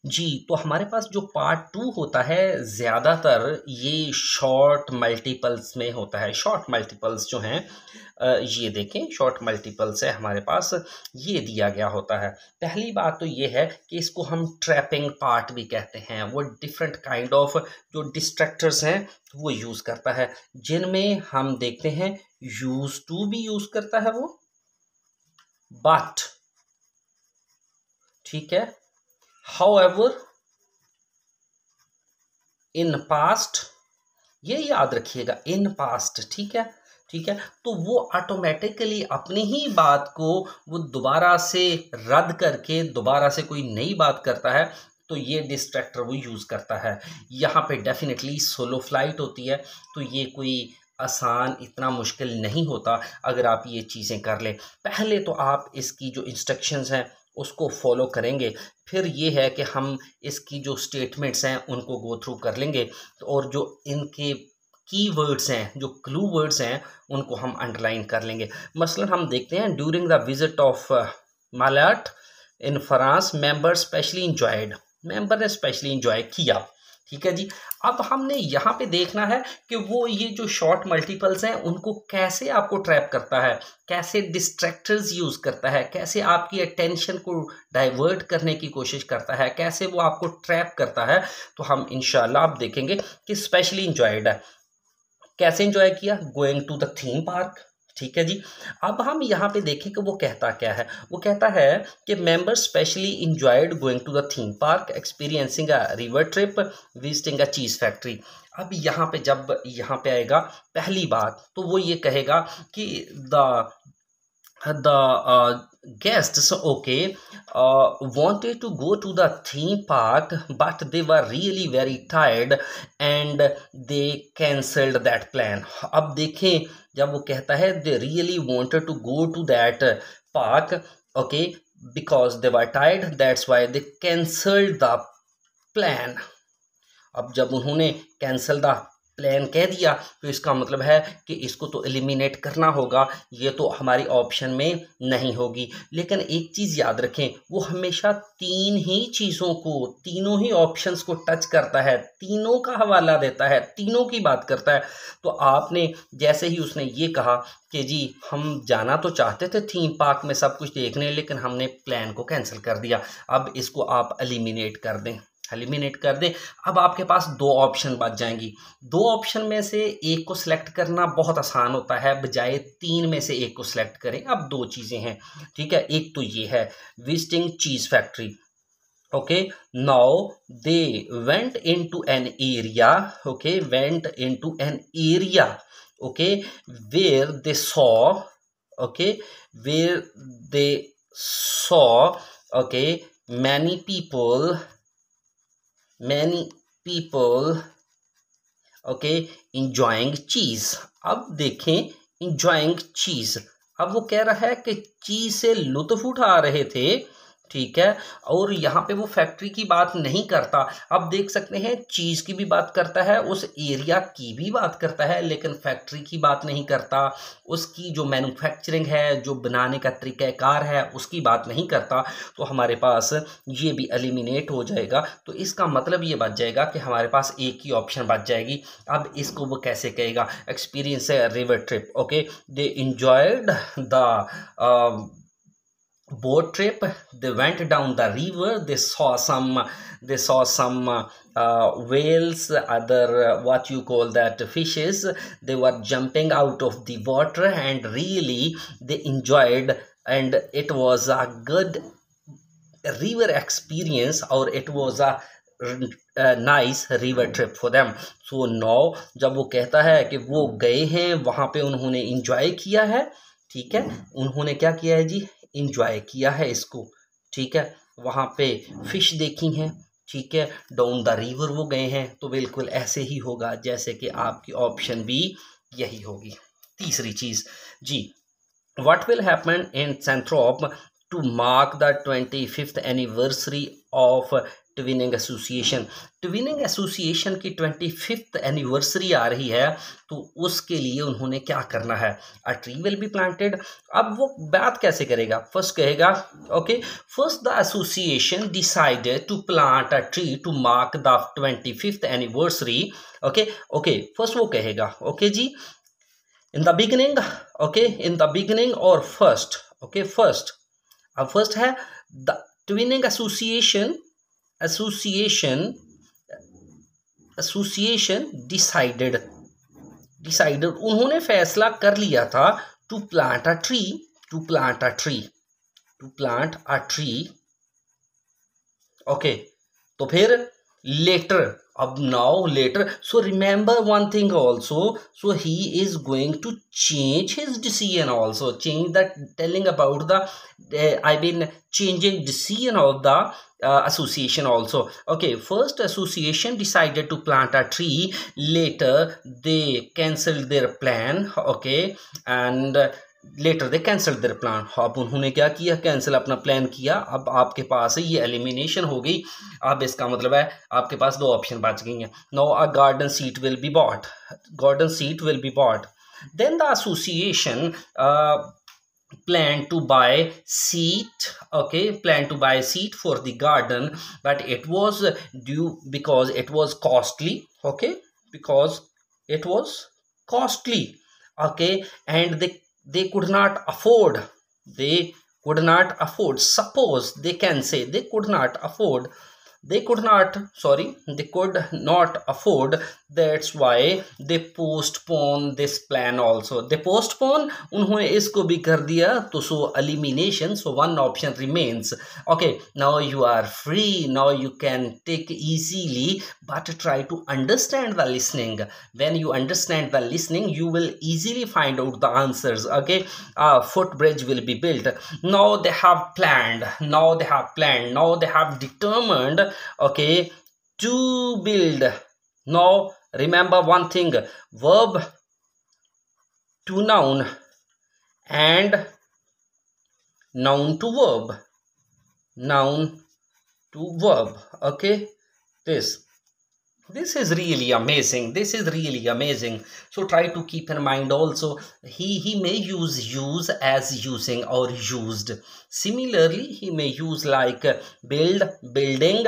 जी, तो हमारे पास जो पार्ट 2 होता है ज़्यादातर ये शॉर्ट मल्टीपल्स में होता है। शॉर्ट मल्टीपल्स जो हैं ये देखें शॉर्ट मल्टीपल्स है हमारे पास, ये दिया गया होता है। पहली बात तो ये है कि इसको हम ट्रैपिंग पार्ट भी कहते हैं। वो डिफरेंट काइंड ऑफ जो डिस्ट्रैक्टर्स हैं वो यूज़ करता है, जिनमें हम देखते हैं यूज़ टू भी यूज़ करता है वो, बट ठीक है, हाउएवर इन पास्ट, ये याद रखिएगा, इन पास्ट, ठीक है, ठीक है। तो वो ऑटोमेटिकली अपनी ही बात को वो दोबारा से रद्द करके दोबारा से कोई नई बात करता है, तो ये डिस्ट्रैक्टर वो यूज़ करता है। यहाँ पे डेफिनेटली सोलो फ्लाइट होती है, तो ये कोई आसान, इतना मुश्किल नहीं होता अगर आप ये चीज़ें कर लें। पहले तो आप इसकी जो इंस्ट्रक्शंस हैं उसको फॉलो करेंगे, फिर ये है कि हम इसकी जो स्टेटमेंट्स हैं उनको गो थ्रू कर लेंगे, और जो इनके की वर्ड्स हैं, जो क्लू वर्ड्स हैं, उनको हम अंडरलाइन कर लेंगे। मसलन हम देखते हैं ड्यूरिंग द विजिट ऑफ मालाट in France member specially enjoyed, member ने स्पेशली इंजॉय किया, ठीक है जी। अब हमने यहाँ पे देखना है कि वो ये जो शॉर्ट मल्टीपल्स हैं उनको कैसे आपको ट्रैप करता है, कैसे डिस्ट्रैक्टर्स यूज़ करता है, कैसे आपकी अटेंशन को डाइवर्ट करने की कोशिश करता है, कैसे वो आपको ट्रैप करता है। तो हम इंशाल्लाह आप देखेंगे कि स्पेशली इंजॉयड है, कैसे इंजॉय किया, going to the theme park, ठीक है जी। अब हम यहाँ पे देखें कि वो कहता क्या है। वो कहता है कि member specially enjoyed going to the theme park, experiencing a river trip, visiting a cheese factory. अब यहाँ पे जब यहाँ पे आएगा पहली बात, तो वो ये कहेगा कि the guests, okay, wanted to go to the theme park, but they were really very tired and they cancelled that plan. अब देखें, जब वो कहता है they really wanted to go to that park, okay, because they were tired, that's why they cancelled the plan. अब जब उन्होंने cancel the plan कह दिया, तो इसका मतलब है कि इसको तो एलिमिनेट करना होगा, ये तो हमारी ऑप्शन में नहीं होगी। लेकिन एक चीज़ याद रखें, वो हमेशा तीन ही चीज़ों को, तीनों ही ऑप्शंस को टच करता है, तीनों का हवाला देता है, तीनों की बात करता है। तो आपने जैसे ही उसने ये कहा कि जी हम जाना तो चाहते थे थीम पार्क में सब कुछ देखने, लेकिन हमने प्लान को कैंसिल कर दिया, अब इसको आप एलिमिनेट कर दें, एलिमिनेट कर दें। अब आपके पास दो ऑप्शन बच जाएंगी। दो ऑप्शन में से एक को सिलेक्ट करना बहुत आसान होता है, बजाय तीन में से एक को सिलेक्ट करें। अब दो चीज़ें हैं, ठीक है। एक तो ये है विजिटिंग चीज़ factory, okay. Now they went into an area, okay, went into an area, okay, where they saw, okay, where they saw, okay, many people, okay, enjoying चीज़। अब देखें इंजॉइंग चीज़, अब वो कह रहा है कि चीज़ से लुत्फ उठा रहे थे, ठीक है, और यहाँ पे वो फैक्ट्री की बात नहीं करता। अब देख सकते हैं चीज़ की भी बात करता है, उस एरिया की भी बात करता है, लेकिन फैक्ट्री की बात नहीं करता, उसकी जो मैन्युफैक्चरिंग है, जो बनाने का तरीक़ाकार है, उसकी बात नहीं करता। तो हमारे पास ये भी एलिमिनेट हो जाएगा। तो इसका मतलब ये बच जाएगा कि हमारे पास एक ही ऑप्शन बच जाएगी। अब इसको वो कैसे कहेगा, एक्सपीरियंस है river trip, okay, they enjoyed the boat trip, they went down the river, they saw some whales, other what you call that fishes, they were jumping out of the water, and really they enjoyed, and it was a good river experience, or it was a nice river trip for them. So now जब वो कहता है कि वो गए हैं वहाँ पे, उन्होंने इंजॉय किया है, ठीक है, उन्होंने क्या किया है जी, इंजॉय किया है इसको, ठीक है, वहाँ पे फिश देखी हैं, ठीक है, डाउन द रिवर वो गए हैं। तो बिल्कुल ऐसे ही होगा जैसे कि आपकी ऑप्शन भी यही होगी। तीसरी चीज़ जी, व्हाट विल हैपन इन सेंट्रोप to mark the 25th anniversary of twinning association. Twinning association की 25th एनिवर्सरी आ रही है, तो उसके लिए उन्होंने क्या करना है, a tree will be planted. अब वो बात कैसे करेगा, फर्स्ट कहेगा okay, first the association decided to plant a tree to mark the 25th anniversary. Okay okay, first वो कहेगा ओके जी, in the beginning, okay in the beginning और फर्स्ट, ओके फर्स्ट, अब फर्स्ट है the twinning association, association decided, उन्होंने फैसला कर लिया था to plant a tree, to plant a tree, okay. तो फिर लेटर, अब now later, so remember one thing also, so he is going to change his decision also, change the telling about the I mean changing decision of the association also. Okay, first association decided to plant a tree, later they cancelled their plan, okay, and later they cancelled their plan। अब उन्होंने क्या किया, cancel अपना plan किया। अब आपके पास है ये एलिमिनेशन हो गई। अब इसका मतलब है आपके पास दो ऑप्शन बच गई हैं। No a garden seat will be bought, garden seat will be bought, then the association plan to buy seat, okay, plan to buy seat for the garden, but it was due because it was costly, okay, because it was costly, okay, and they could not afford, they could not afford, suppose they can say they could not afford, they could not, sorry, they could not afford, that's why they postpone this plan also, they postpone, उन्होंने इसको भी कर दिया, तो so elimination, so one option remains। okay, now you are free, now you can take easily, but try to understand the listening, when you understand the listening you will easily find out the answers, okay। Footbridge will be built, now they have planned, now they have planned, now they have determined, okay, to build। now remember one thing, verb to noun and noun to verb, noun to verb, okay, this is really amazing, this is really amazing, so try to keep in mind also, he may use as using or used, similarly he may use like build, building,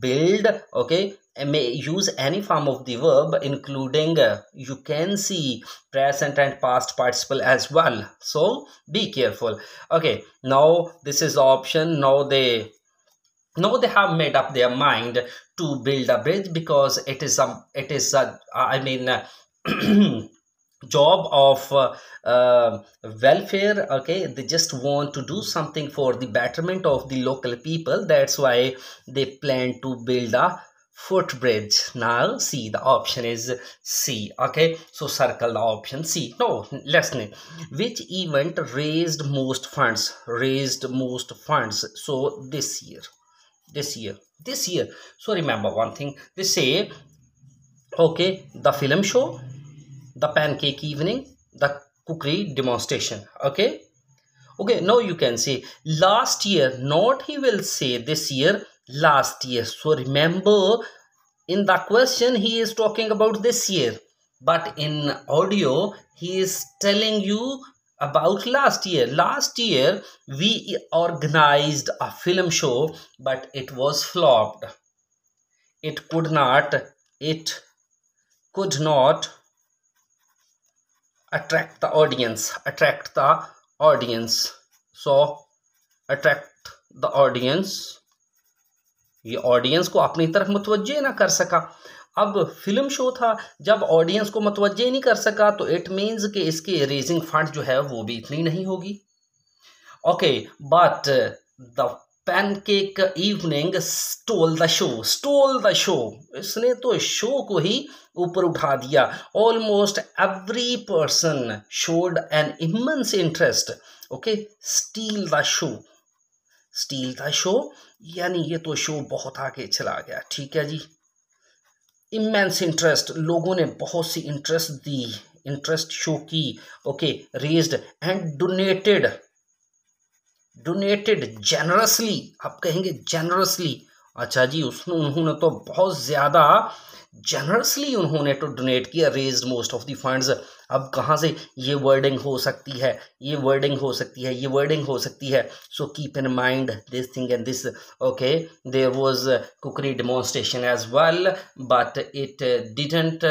build, okay, and may use any form of the verb including you can see present and past participle as well, so be careful, okay। now this is the option, now they have made up their mind to build a bridge because it is a I mean job of welfare, okay, they just want to do something for the betterment of the local people, that's why they plan to build a footbridge। now see, the option is C, okay, so circle the option C। no, listen, which event raised most funds, so this year, so remember one thing, they say okay, the film show, the pancake evening, the cookery demonstration, okay, now you can say last year, not he will say this year, last year, so remember in the question he is talking about this year, but in audio he is telling you about last year, we organized a film show but it was flopped, it could not attract the audience, so attract the audience, ये audience को अपनी तरफ मुतवज्जे ना कर सका। अब film show था, जब ऑडियंस को मुतवज्जे नहीं कर सका तो इट मीन्स कि इसके रेजिंग फंड जो है वो भी इतनी नहीं होगी, okay, but the pancake evening stole the show, इसने तो शो को ही ऊपर उठा दिया। Almost every person showed an immense interest, okay, steel the show यानी ये तो शो बहुत आगे चला गया, ठीक है जी। इमेंस इंटरेस्ट, लोगों ने बहुत सी इंटरेस्ट शो की, okay, raised and donated donated generously, आप कहेंगे जेनरसली, अच्छा जी उन्होंने तो बहुत ज़्यादा जनरसली उन्होंने तो डोनेट किया, raised most of the funds. अब कहाँ से ये वर्डिंग हो सकती है, ये वर्डिंग हो सकती है, ये वर्डिंग हो सकती है। So keep in mind this thing and this, okay. There was cookery demonstration as well, but it didn't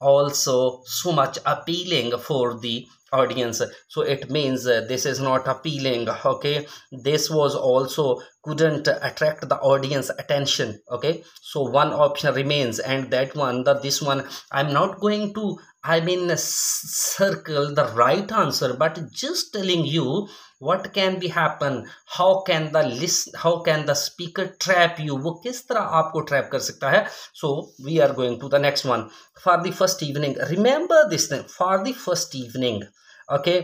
also so much appealing for the audience, so it means this is not appealing, okay. This was also couldn't attract the audience attention, okay. So one option remains, and that one, this one I'm not going to, I mean, circle the right answer, but just telling you what can be happen, how can the speaker trap you, वो किस तरह आपको trap कर सकता है। So we are going to the next one. For the first evening, remember this thing, for the first evening, okay,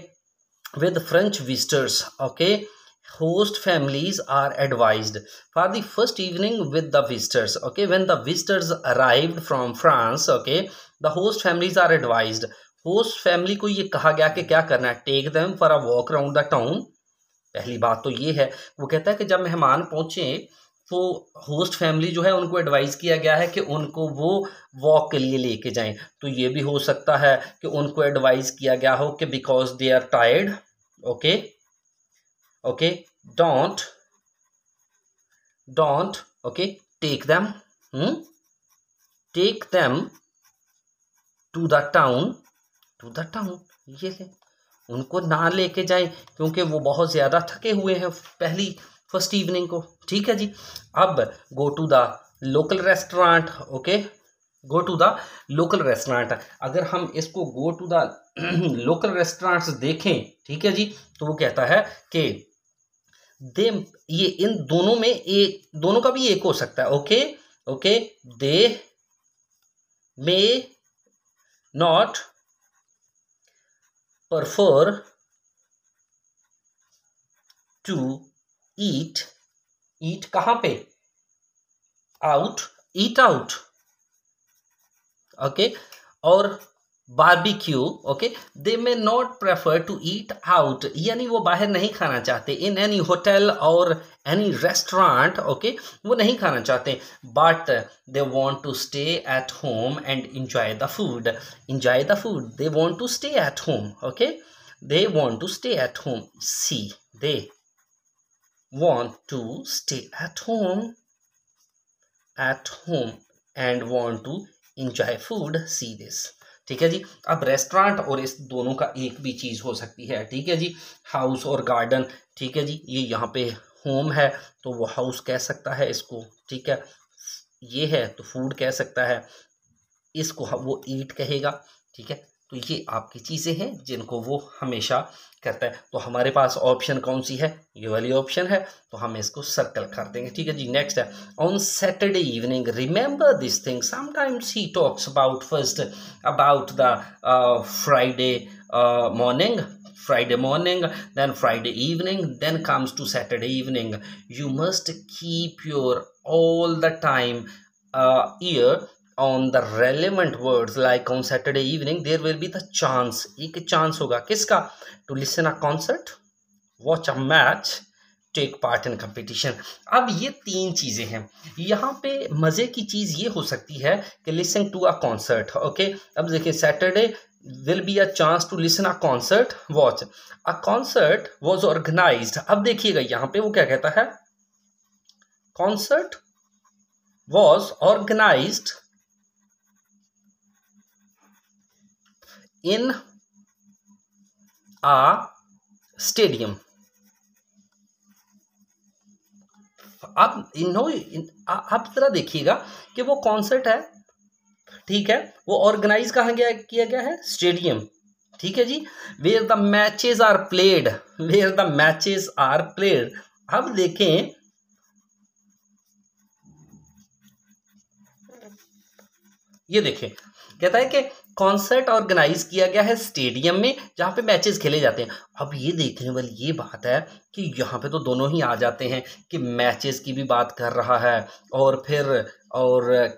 with French visitors, okay, host families are advised. For the first evening with the visitors, okay, when the visitors arrived from France, okay, the host families are advised. Host family को ये कहा गया कि क्या करना है, take them for a walk around the town. पहली बात तो ये है, वो कहता है कि जब मेहमान पहुंचे तो होस्ट फैमिली जो है उनको एडवाइस किया गया है कि उनको वो वॉक के लिए लेके जाएं। तो ये भी हो सकता है कि उनको एडवाइस किया गया हो कि because they are tired, okay okay, don't okay, take them to the town, ये ले, उनको ना लेके जाएं क्योंकि वो बहुत ज़्यादा थके हुए हैं पहली फर्स्ट इवनिंग को, ठीक है जी। अब go to the local restaurant, okay, go to the local restaurant. अगर हम इसको go to the local restaurants देखें, ठीक है जी, तो वो कहता है कि दे, ये इन दोनों में एक, दोनों का भी एक हो सकता है, okay okay, they may not prefer to eat कहाँ पे, eat out, okay, और barbecue, okay, they may not prefer to eat out, यानी वो बाहर नहीं खाना चाहते, इन एनी होटल और एनी रेस्टोरेंट, ओके, वो नहीं खाना चाहते, but they want to stay at home and enjoy the food, they want to stay at home, okay, they want to stay at home, see, they want to stay at home and want to enjoy food, see this, ठीक है जी। अब restaurant और इस दोनों का एक भी चीज़ हो सकती है, ठीक है जी, हाउस और गार्डन, ठीक है जी। ये यहाँ पे होम है तो वो हाउस कह सकता है इसको, ठीक है, ये है तो फूड कह सकता है, इसको वो ईट कहेगा, ठीक है। तो ये आपकी चीज़ें हैं जिनको वो हमेशा करता है। तो हमारे पास ऑप्शन कौन सी है, ये वाली ऑप्शन है, तो हम इसको सर्कल कर देंगे, ठीक है जी। नेक्स्ट है, on Saturday evening, remember this thing, sometimes he talks about first about the Friday morning, then Friday evening, then comes to Saturday evening. You must keep your all the time ear on the relevant words, like on Saturday evening there will be the chance, एक chance होगा किसका, to listen a concert, watch a match, take part in competition. अब ये तीन चीज़ें हैं, यहाँ पे मज़े की चीज़ ये हो सकती है कि listen to a concert, okay. अब देखिए, Saturday will be a chance to listen a concert, watch a concert was organized. अब देखिएगा यहाँ पे वो क्या कहता है, concert was organized in a stadium. आप जरा देखिएगा कि वो कॉन्सर्ट है, ठीक है, वो ऑर्गेनाइज कहाँ किया गया है, स्टेडियम, ठीक है जी, where the matches are played, अब देखें, ये देखें, कहता है कि कॉन्सर्ट ऑर्गेनाइज किया गया है स्टेडियम में जहाँ पे मैचेस खेले जाते हैं। अब ये देखने वाली ये बात है कि यहाँ पे तो दोनों ही आ जाते हैं कि मैचेस की भी बात कर रहा है और फिर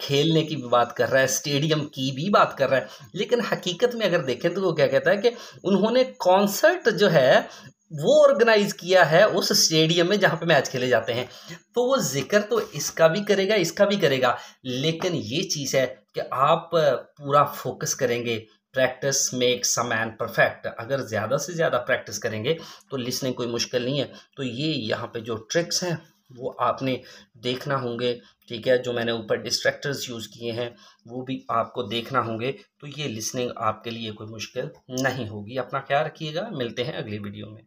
खेलने की भी बात कर रहा है, स्टेडियम की भी बात कर रहा है, लेकिन हकीकत में अगर देखें तो वो क्या कहता है कि उन्होंने कॉन्सर्ट जो है वो ऑर्गेनाइज किया है उस स्टेडियम में जहाँ पे मैच खेले जाते हैं। तो वो जिक्र तो इसका भी करेगा, इसका भी करेगा, लेकिन ये चीज़ है कि आप पूरा फोकस करेंगे। Practice makes a man perfect. अगर ज़्यादा से ज़्यादा प्रैक्टिस करेंगे तो लिसनिंग कोई मुश्किल नहीं है। तो ये यहाँ पे जो ट्रिक्स हैं वो आपने देखना होंगे, ठीक है। जो मैंने ऊपर डिस्ट्रैक्टर्स यूज़ किए हैं वो भी आपको देखना होंगे। तो ये लिसनिंग आपके लिए कोई मुश्किल नहीं होगी। अपना ख्याल रखिएगा, मिलते हैं अगली वीडियो में।